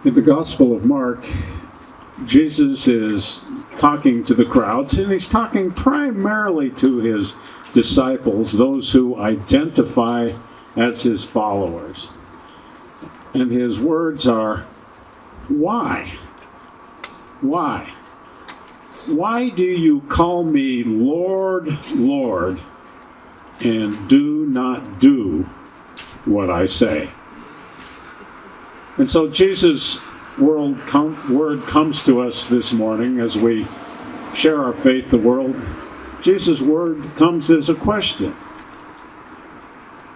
In the Gospel of Mark, Jesus is talking to the crowds, and he's talking primarily to his disciples, those who identify as his followers. And his words are, why? Why? Why do you call me Lord, Lord, and do not do what I say? And so Jesus' word comes to us this morning as we share our faith the world. Jesus' word comes as a question.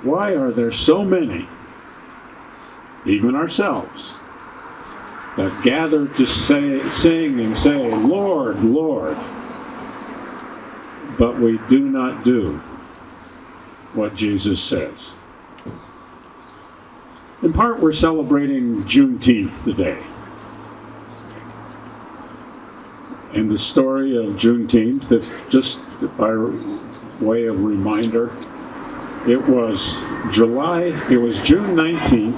Why are there so many, even ourselves, that gather to sing and say, Lord, Lord, but we do not do what Jesus says? In part, we're celebrating Juneteenth today. And the story of Juneteenth, just by way of reminder, it was June 19th,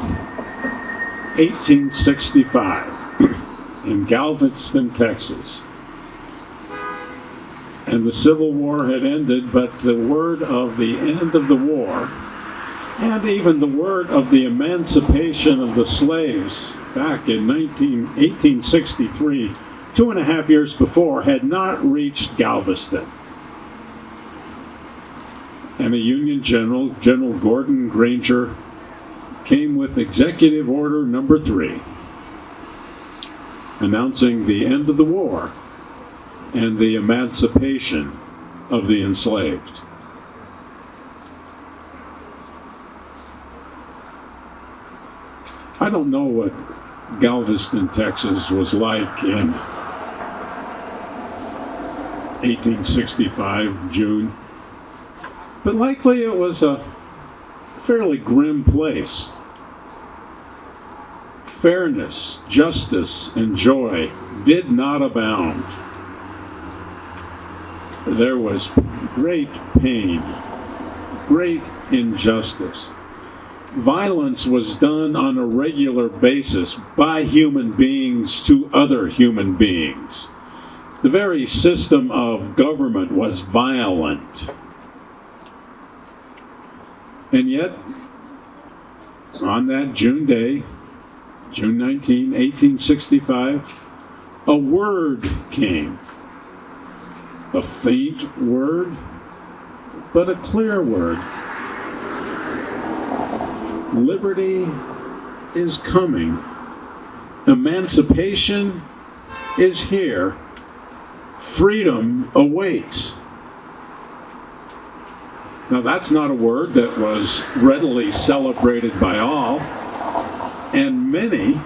1865, in Galveston, Texas. And the Civil War had ended, but the word of the end of the war, and even the word of the emancipation of the slaves back in 1863, 2.5 years before, had not reached Galveston. And a Union general, General Gordon Granger, came with Executive Order Number 3, announcing the end of the war and the emancipation of the enslaved. I don't know what Galveston, Texas was like in 1865, June, but likely it was a fairly grim place. Fairness, justice, and joy did not abound. There was great pain, great injustice. Violence was done on a regular basis by human beings to other human beings. The very system of government was violent. And yet, on that June day, June 19, 1865, a word came. A faint word, but a clear word. Liberty is coming. Emancipation is here. Freedom awaits. Now, that's not a word that was readily celebrated by all, and many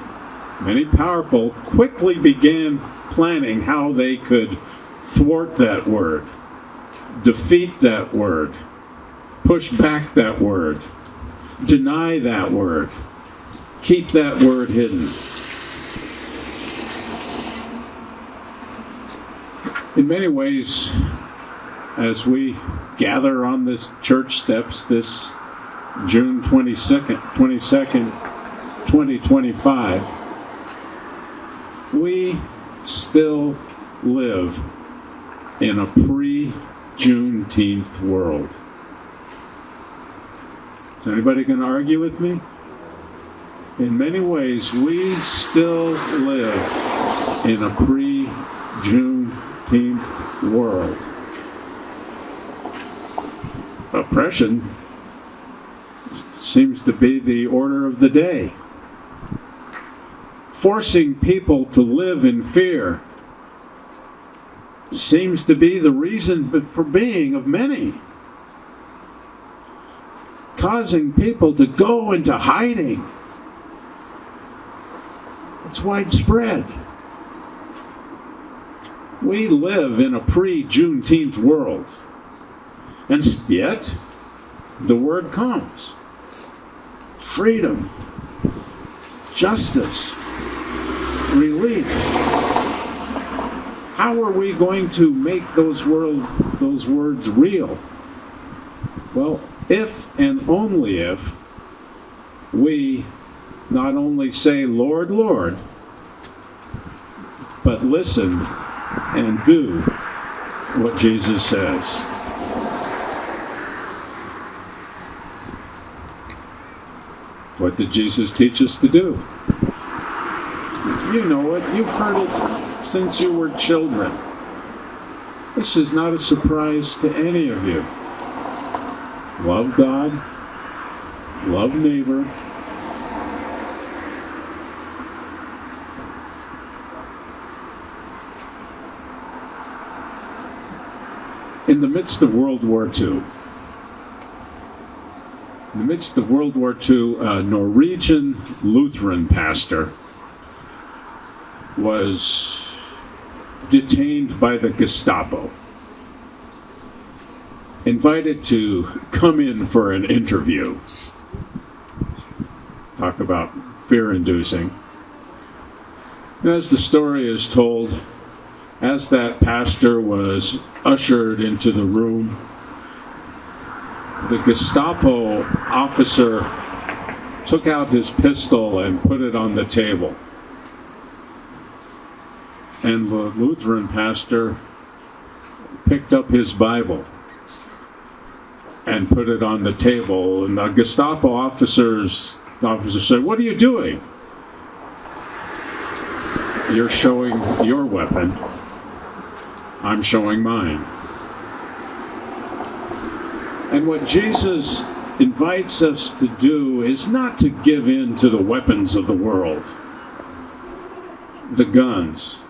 powerful quickly began planning how they could thwart that word, defeat that word, push back that word, deny that word, keep that word hidden. In many ways, as we gather on this church steps this June 22nd, 2025, we still live in a pre-Juneteenth world. Is anybody going to argue with me? In many ways, we still live in a pre-Juneteenth world. Oppression seems to be the order of the day. Forcing people to live in fear seems to be the reason for being of many. Causing people to go into hiding. It's widespread. We live in a pre-Juneteenth world. And yet, the word comes. Freedom, justice, relief. How are we going to make those words real? Well, if and only if we not only say, Lord, Lord, but listen and do what Jesus says. What did Jesus teach us to do? You know it. You've heard it since you were children. This is not a surprise to any of you. Love God. Love neighbor. In the midst of World War II, a Norwegian Lutheran pastor was detained by the Gestapo, invited to come in for an interview. Talk about fear-inducing. And as the story is told, as that pastor was ushered into the room, the Gestapo officer took out his pistol and put it on the table. And the Lutheran pastor picked up his Bible and put it on the table. And the Gestapo officer said, "What are you doing?" "You're showing your weapon. I'm showing mine." And what Jesus invites us to do is not to give in to the weapons of the world, the guns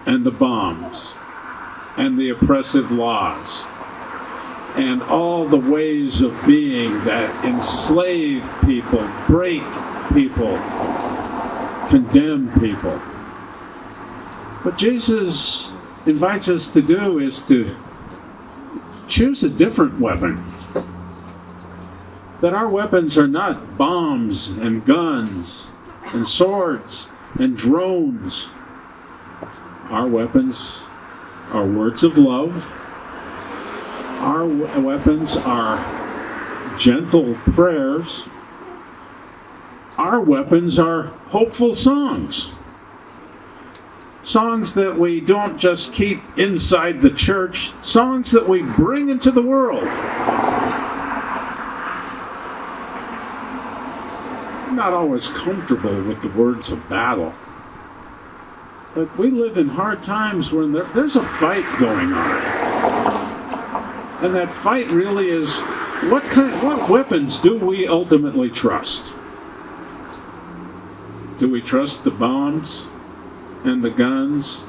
and the bombs and the oppressive laws and all the ways of being that enslave people, break people, condemn people. What Jesus invites us to do is to choose a different weapon. That our weapons are not bombs and guns and swords and drones. Our weapons are words of love. Our weapons are gentle prayers. Our weapons are hopeful songs. Songs that we don't just keep inside the church, songs that we bring into the world. I'm not always comfortable with the words of battle, but we live in hard times when there's a fight going on. And that fight really is, what weapons do we ultimately trust? Do we trust the bombs and the guns,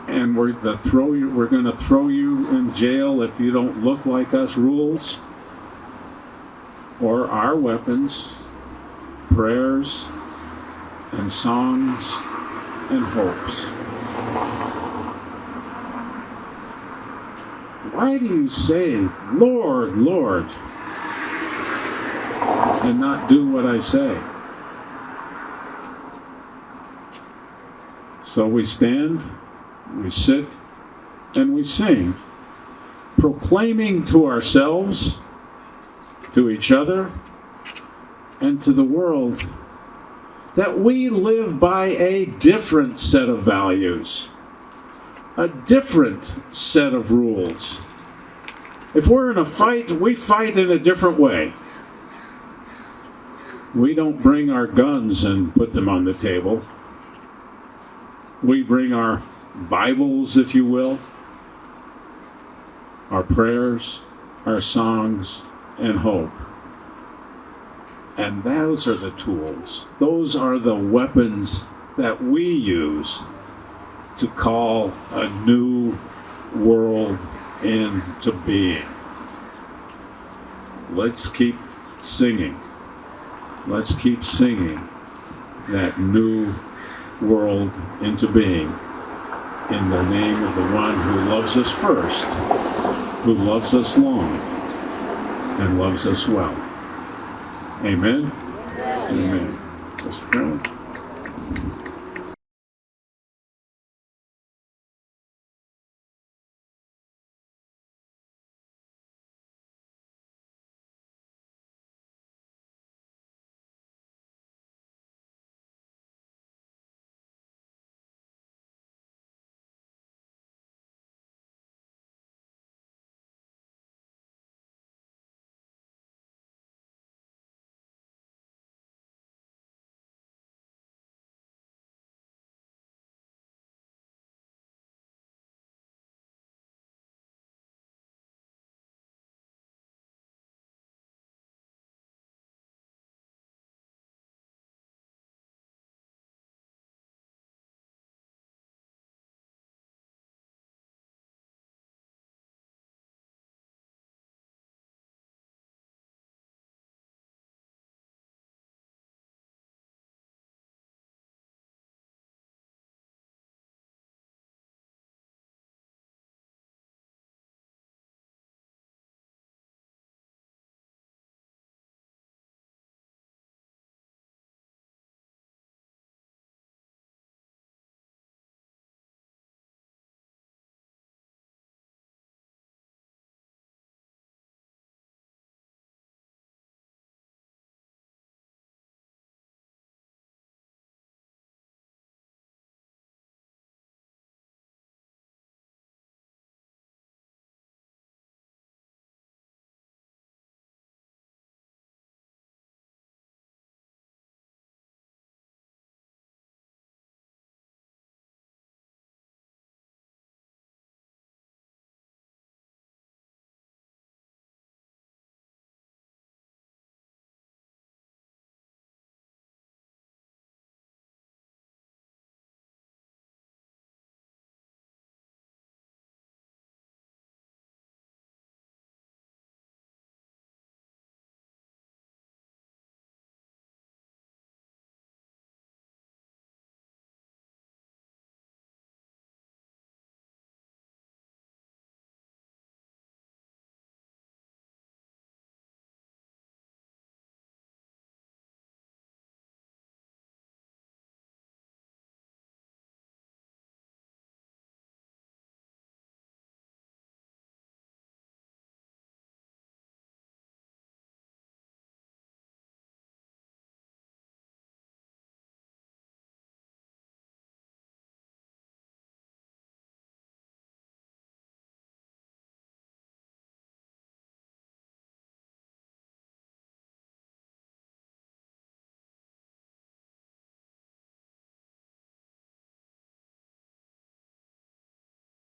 and we're going to throw you in jail if you don't look like us rules? Or our weapons, prayers and songs and hopes? Why do you say, "Lord, Lord," and not do what I say? So we stand, we sit, and we sing, proclaiming to ourselves, to each other, and to the world that we live by a different set of values, a different set of rules. If we're in a fight, we fight in a different way. We don't bring our guns and put them on the table. We bring our Bibles, if you will, our prayers, our songs, and hope. And those are the tools. Those are the weapons that we use to call a new world into being. Let's keep singing. Let's keep singing that new world into being in the name of the one who loves us first, who loves us long, and loves us well. Amen? Amen. Let's pray.